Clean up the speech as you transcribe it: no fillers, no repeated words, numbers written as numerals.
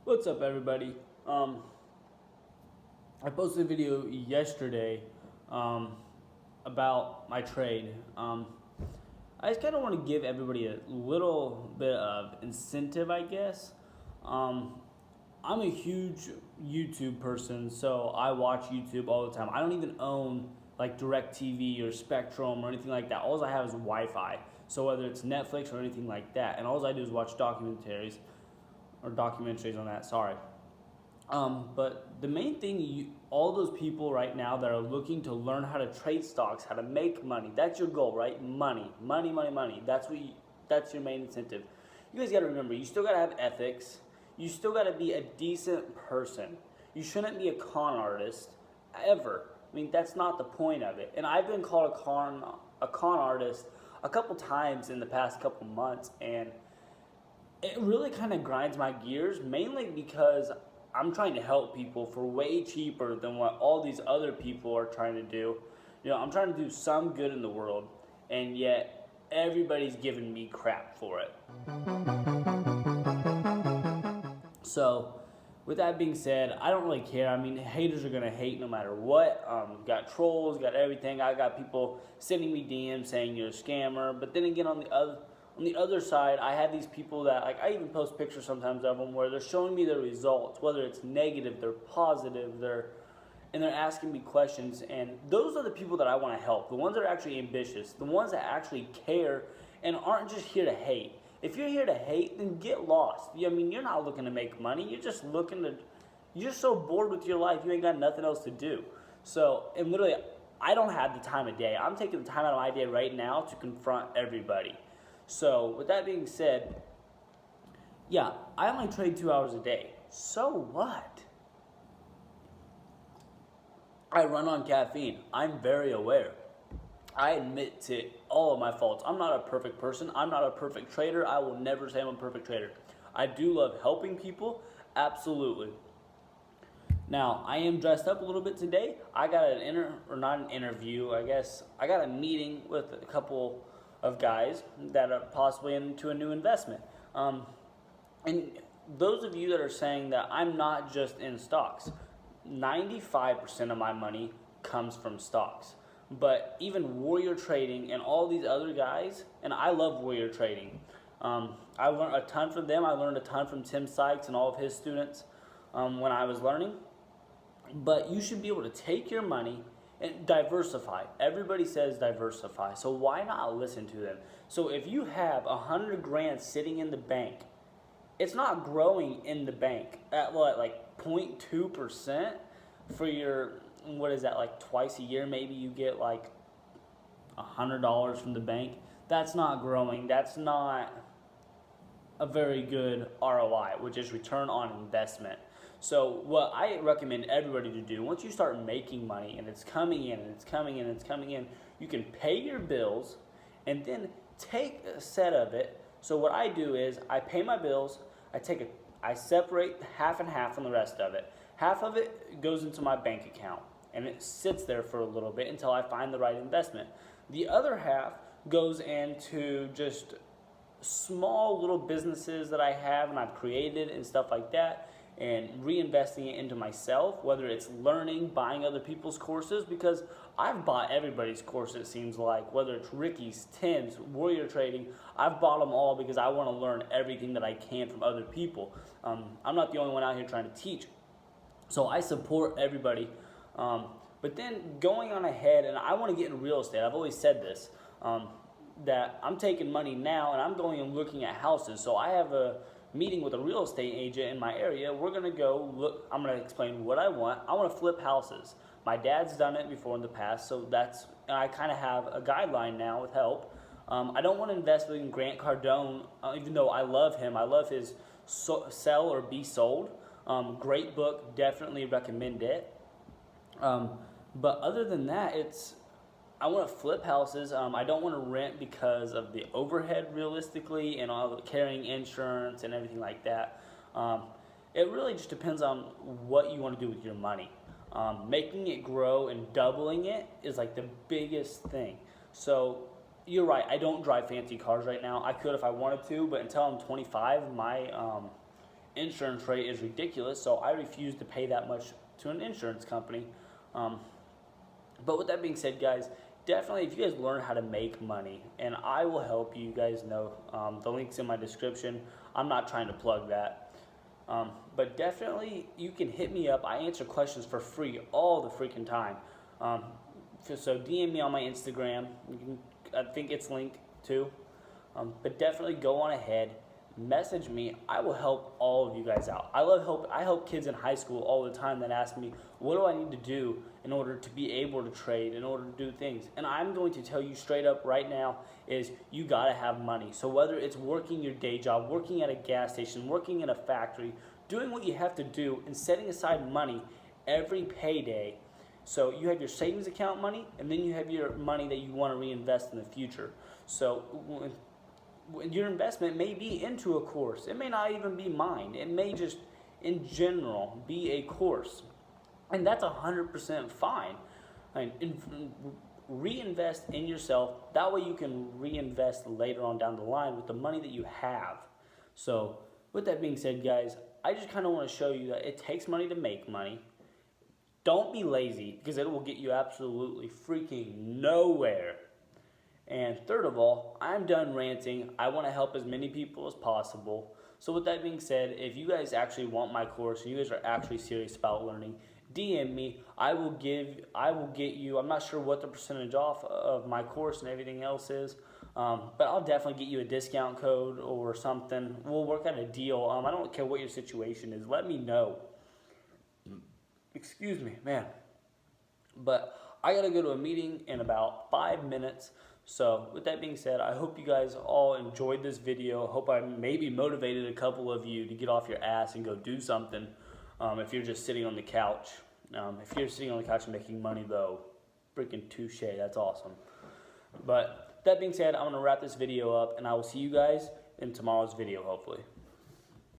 What's up, everybody? I posted a video yesterday about my trade. I just kind of want to give everybody a little bit of incentive, I guess. I'm a huge YouTube person, so I watch YouTube all the time. I don't even own like DirecTV or Spectrum or anything like that. All I have is Wi-Fi. So whether it's Netflix or anything like that, and all I do is watch documentaries on that. Sorry. But the main thing, all those people right now that are looking to learn how to trade stocks, how to make money, that's your goal, right? Money. That's your main incentive. You guys got to remember, you still got to have ethics. You still got to be a decent person. You shouldn't be a con artist ever. I mean, that's not the point of it. And I've been called a con artist a couple times in the past couple months, and it really kind of grinds my gears, mainly because I'm trying to help people for way cheaper than what all these other people are trying to do. You know, I'm trying to do some good in the world, and yet everybody's giving me crap for it. So, with that being said, I don't really care. I mean, haters are gonna hate no matter what. Got trolls, got everything. I got people sending me DMs saying you're a scammer. But then again, on the other side, I have these people that, like, I even post pictures sometimes of them where they're showing me their results, whether it's negative, they're positive, and they're asking me questions. And those are the people that I want to help. The ones that are actually ambitious, the ones that actually care and aren't just here to hate. If you're here to hate, then get lost. I mean, you're not looking to make money. You're just you're so bored with your life, you ain't got nothing else to do. So, and literally, I don't have the time of day. I'm taking the time out of my day right now to confront everybody. So, with that being said, yeah, I only trade 2 hours a day. So what? I run on caffeine. I'm very aware. I admit to all of my faults. I'm not a perfect person. I'm not a perfect trader. I will never say I'm a perfect trader. I do love helping people, absolutely. Now, I am dressed up a little bit today. I got not an interview, I guess. I got a meeting with a couple of guys that are possibly into a new investment. And those of you that are saying that I'm not just in stocks, 95% of my money comes from stocks. But even Warrior Trading and all these other guys, and I love Warrior Trading. I learned a ton from them. I learned a ton from Tim Sykes and all of his students when I was learning. But you should be able to take your money and diversify. Everybody says diversify, so why not listen to them? So if you have 100 grand sitting in the bank, it's not growing in the bank at what, like 0.2% for your, what is that, like twice a year maybe you get like $100 from the bank. That's not growing. That's not a very good ROI, which is return on investment. So what I recommend everybody to do, once you start making money and it's coming in and it's coming in and it's coming in, you can pay your bills and then take a set of it. So what I do is I pay my bills, I separate half and half from the rest of it. Half of it goes into my bank account and it sits there for a little bit until I find the right investment. The other half goes into just small little businesses that I have and I've created and stuff like that, and reinvesting it into myself, whether it's learning, buying other people's courses, because I've bought everybody's course, it seems like, whether it's Ricky's, Tim's, Warrior Trading, I've bought them all because I want to learn everything that I can from other people. I'm not the only one out here trying to teach. So I support everybody. But then going on ahead, and I want to get in real estate. I've always said this, that I'm taking money now and I'm going and looking at houses. So I have a meeting with a real estate agent in my area. We're going to go look. I'm going to explain what I want. I want to flip houses. My dad's done it before in the past, so I kind of have a guideline now with help. I don't want to invest in Grant Cardone, even though I love him. I love his Sell or Be Sold. Great book, definitely recommend it. But other than that, I want to flip houses. I don't want to rent because of the overhead realistically and all the carrying insurance and everything like that. It really just depends on what you want to do with your money. Making it grow and doubling it is like the biggest thing. So you're right, I don't drive fancy cars right now. I could if I wanted to, but until I'm 25, my insurance rate is ridiculous, so I refuse to pay that much to an insurance company. But with that being said, guys, definitely if you guys learn how to make money, and I will help you guys know, the link's in my description. I'm not trying to plug that. But definitely you can hit me up. I answer questions for free all the freaking time. So DM me on my Instagram. I think it's linked too. But definitely go on ahead, message me. I will help all of you guys out. I help kids in high school all the time that ask me, what do I need to do in order to be able to trade, in order to do things? And I'm going to tell you straight up right now is you gotta have money. So whether it's working your day job, working at a gas station, working in a factory, doing what you have to do and setting aside money every payday. So you have your savings account money, and then you have your money that you want to reinvest in the future. So your investment may be into a course. It may not even be mine. It may just, in general, be a course. And that's 100% fine. Reinvest in yourself. That way you can reinvest later on down the line with the money that you have. So with that being said, guys, I just kind of want to show you that it takes money to make money. Don't be lazy, because it will get you absolutely freaking nowhere. And third of all, I'm done ranting. I want to help as many people as possible. So with that being said, if you guys actually want my course and you guys are actually serious about learning, DM me. I will get you, I'm not sure what the percentage off of my course and everything else is, but I'll definitely get you a discount code or something. We'll work out a deal. I don't care what your situation is. Let me know. Excuse me, man. But I gotta go to a meeting in about 5 minutes. So with that being said, I hope you guys all enjoyed this video. Hope I maybe motivated a couple of you to get off your ass and go do something. If you're just sitting on the couch. If you're sitting on the couch and making money though, freaking touche, that's awesome. But that being said, I'm gonna wrap this video up and I will see you guys in tomorrow's video, hopefully.